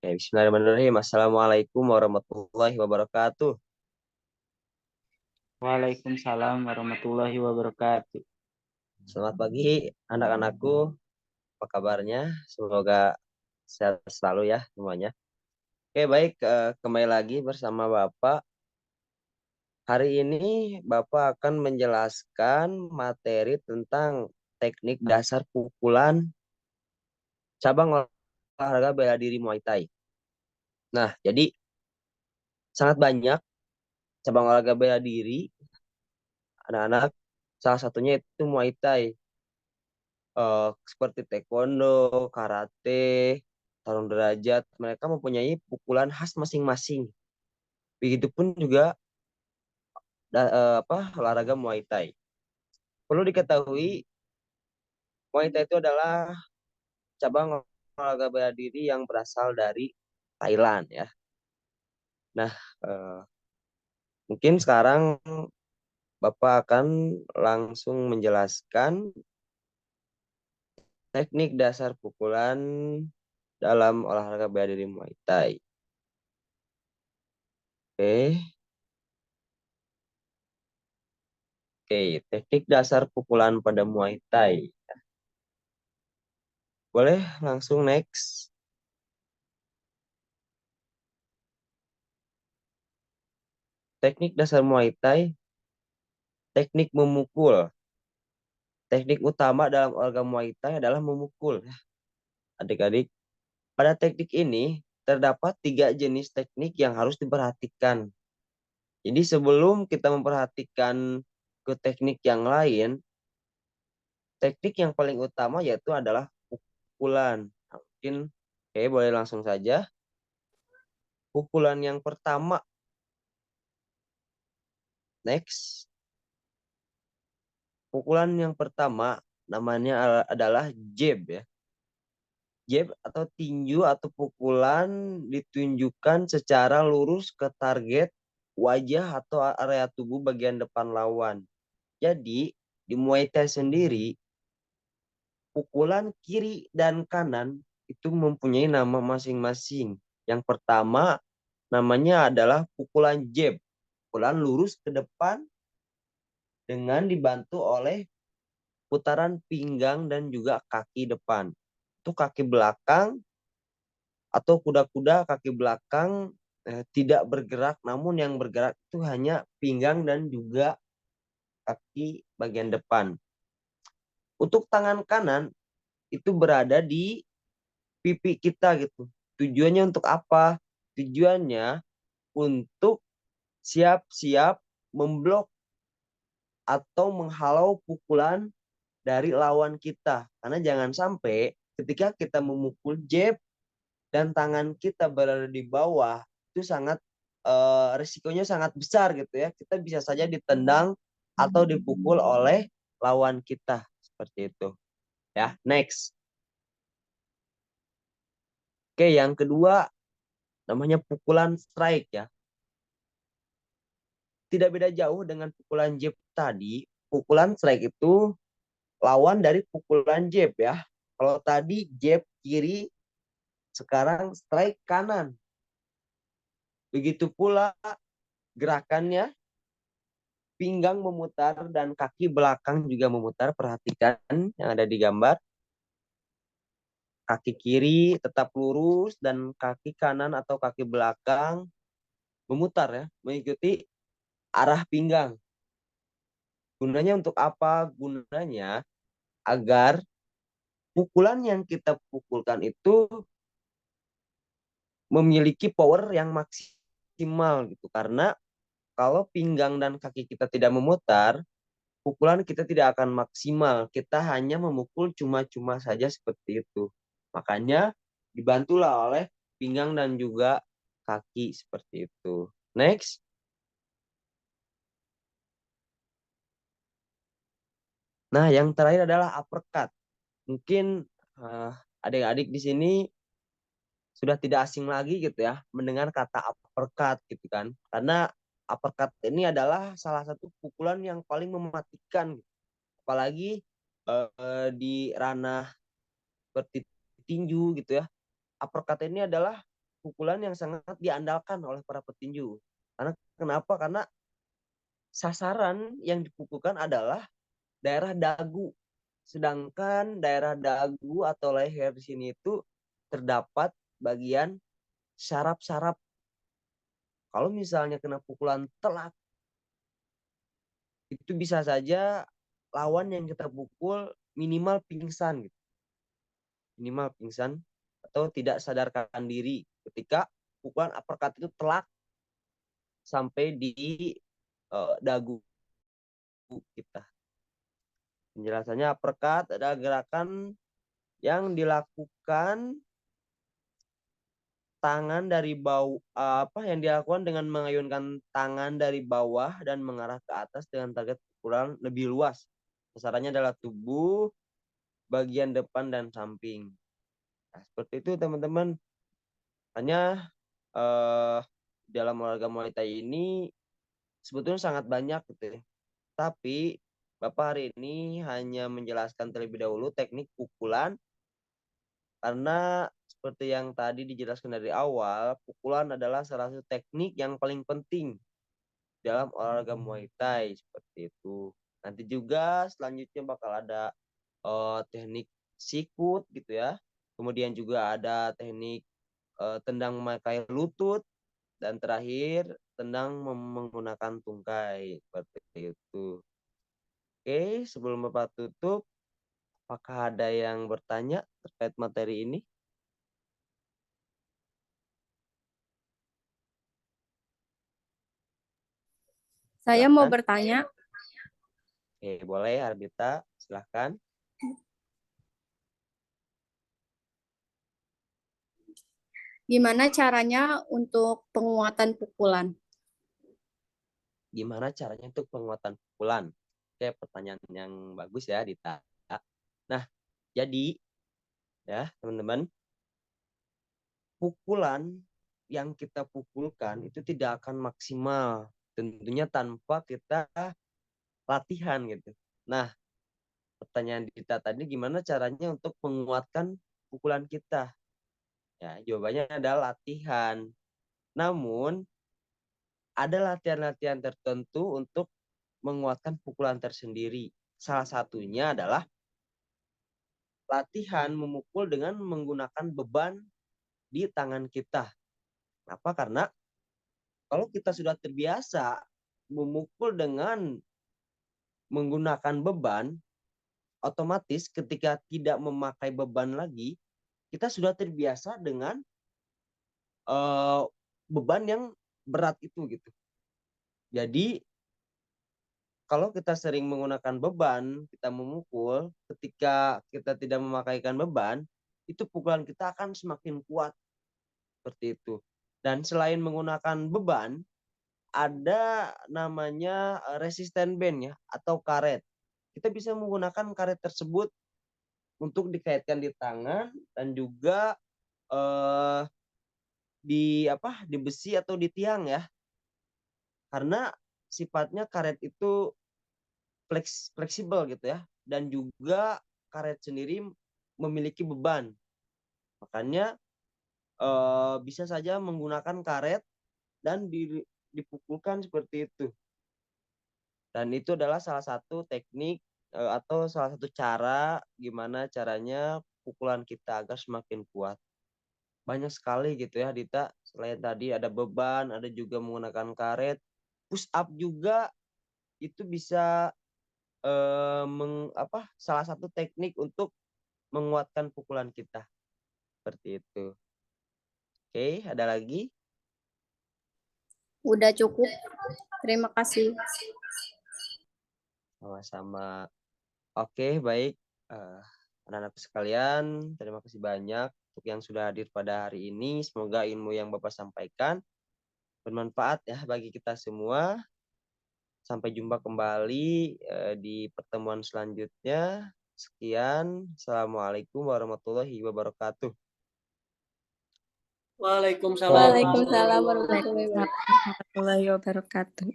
Bismillahirrahmanirrahim. Assalamualaikum warahmatullahi wabarakatuh. Waalaikumsalam warahmatullahi wabarakatuh. Selamat pagi anak-anakku. Apa kabarnya? Semoga sehat selalu ya semuanya. Oke, baik. Kembali lagi bersama Bapak. Hari ini Bapak akan menjelaskan materi tentang teknik dasar pukulan cabang olahraga bela diri Muay Thai. Nah, jadi sangat banyak cabang olahraga bela diri anak-anak. Salah satunya itu Muay Thai. Seperti taekwondo, karate, tarung derajat, mereka mempunyai pukulan khas masing-masing. Begitupun juga olahraga Muay Thai. Perlu diketahui, Muay Thai itu adalah cabang olahraga bela diri yang berasal dari Thailand ya. Nah, eh, mungkin sekarang Bapak akan langsung menjelaskan teknik dasar pukulan dalam olahraga bela diri Muay Thai. Oke. Oke, teknik dasar pukulan pada Muay Thai. Boleh langsung next. Teknik dasar Muay Thai, teknik memukul. Teknik utama dalam olahraga Muay Thai adalah memukul. Adik-adik, pada teknik ini terdapat 3 jenis teknik yang harus diperhatikan. Jadi sebelum kita memperhatikan ke teknik yang lain, teknik yang paling utama yaitu adalah pukulan. Nah, mungkin oke, boleh langsung saja. Pukulan yang pertama, next. Pukulan yang pertama namanya adalah jab ya. Jab atau tinju atau pukulan ditunjukkan secara lurus ke target wajah atau area tubuh bagian depan lawan. Jadi di Muay Thai sendiri pukulan kiri dan kanan itu mempunyai nama masing-masing. Yang pertama namanya adalah pukulan jab, pukulan lurus ke depan dengan dibantu oleh putaran pinggang dan juga kaki depan. Itu kaki belakang atau kuda-kuda kaki belakang tidak bergerak, namun yang bergerak itu hanya pinggang dan juga kaki bagian depan. Untuk tangan kanan itu berada di pipi kita gitu. Tujuannya untuk apa? Tujuannya untuk siap-siap memblok atau menghalau pukulan dari lawan kita. Karena jangan sampai ketika kita memukul jab dan tangan kita berada di bawah, itu sangat risikonya sangat besar gitu ya. Kita bisa saja ditendang atau dipukul oleh lawan kita seperti itu. Ya, next. Oke, yang kedua namanya pukulan strike ya. Tidak beda jauh dengan pukulan jab tadi. Pukulan strike itu lawan dari pukulan jab ya. Kalau tadi jab kiri, sekarang strike kanan. Begitu pula gerakannya, pinggang memutar dan kaki belakang juga memutar. Perhatikan yang ada di gambar. Kaki kiri tetap lurus dan kaki kanan atau kaki belakang memutar ya, mengikuti arah pinggang. Gunanya untuk apa? Gunanya agar pukulan yang kita pukulkan itu memiliki power yang maksimal gitu. Karena kalau pinggang dan kaki kita tidak memutar, pukulan kita tidak akan maksimal. Kita hanya memukul cuma-cuma saja seperti itu. Makanya dibantulah oleh pinggang dan juga kaki seperti itu. Next. Nah, yang terakhir adalah uppercut. Mungkin uh, adik-adik di sini sudah tidak asing lagi gitu ya mendengar kata uppercut gitu kan. Karena uppercut ini adalah salah satu pukulan yang paling mematikan. Apalagi di ranah seperti tinju gitu ya. Uppercut ini adalah pukulan yang sangat diandalkan oleh para petinju. Karena kenapa? Karena sasaran yang dipukulkan adalah daerah dagu. Sedangkan daerah dagu atau leher di sini itu terdapat bagian saraf-saraf. Kalau misalnya kena pukulan telak, itu bisa saja lawan yang kita pukul minimal pingsan gitu. Minimal pingsan atau tidak sadarkan diri ketika pukulan uppercut itu telak sampai di dagu kita. Penjelasannya, uppercut adalah gerakan yang dilakukan tangan dari bawah, yang dilakukan dengan mengayunkan tangan dari bawah dan mengarah ke atas dengan target pukulan lebih luas. Sasarannya adalah tubuh, bagian depan dan samping. Nah, seperti itu teman-teman. Hanya dalam olahraga Muay Thai ini sebetulnya sangat banyak gitu ya. Tapi Bapak hari ini hanya menjelaskan terlebih dahulu teknik pukulan, karena seperti yang tadi dijelaskan dari awal, pukulan adalah salah satu teknik yang paling penting dalam olahraga Muay Thai, seperti itu. Nanti juga selanjutnya bakal ada teknik sikut gitu ya. Kemudian juga ada teknik tendang memakai lutut, dan terakhir tendang menggunakan tungkai, seperti itu. Oke, sebelum Bapak tutup, apakah ada yang bertanya terkait materi ini? Saya mau Silahkan. bertanya, Oke, boleh Arbita, silahkan. gimana caranya untuk penguatan pukulan? Gimana caranya untuk penguatan pukulan? Oke, pertanyaan yang bagus ya, Dita. Nah, jadi ya teman-teman, pukulan yang kita pukulkan itu tidak akan maksimal tentunya tanpa kita latihan gitu. Nah, pertanyaan Dita tadi, gimana caranya untuk menguatkan pukulan kita? Ya, jawabannya adalah latihan. Namun, ada latihan-latihan tertentu untuk menguatkan pukulan tersendiri. Salah satunya adalah latihan memukul dengan menggunakan beban di tangan kita. Kenapa? Karena kalau kita sudah terbiasa memukul dengan menggunakan beban, otomatis ketika tidak memakai beban lagi, kita sudah terbiasa dengan beban yang berat itu gitu. Jadi kalau kita sering menggunakan beban, kita memukul, ketika kita tidak memakaikan beban, itu pukulan kita akan semakin kuat, seperti itu. Dan selain menggunakan beban, ada namanya resisten band ya, atau karet. Kita bisa menggunakan karet tersebut untuk dikaitkan di tangan dan juga di besi atau di tiang ya. Karena sifatnya karet itu fleksibel gitu ya, dan juga karet sendiri memiliki beban. Makanya bisa saja menggunakan karet dan dipukulkan seperti itu. Dan itu adalah salah satu teknik atau salah satu cara gimana caranya pukulan kita agar semakin kuat. Banyak sekali gitu ya Dita, selain tadi ada beban, ada juga menggunakan karet, push up juga itu bisa salah satu teknik untuk menguatkan pukulan kita, seperti itu. Oke, ada lagi? Udah cukup. Terima kasih. Sama-sama. Oke, baik. Anak-anak sekalian, terima kasih banyak untuk yang sudah hadir pada hari ini. Semoga ilmu yang Bapak sampaikan bermanfaat ya bagi kita semua. Sampai jumpa kembali di pertemuan selanjutnya. Sekian. Assalamualaikum warahmatullahi wabarakatuh. Waalaikumsalam Waalaikumsalam warahmatullahi wabarakatuh.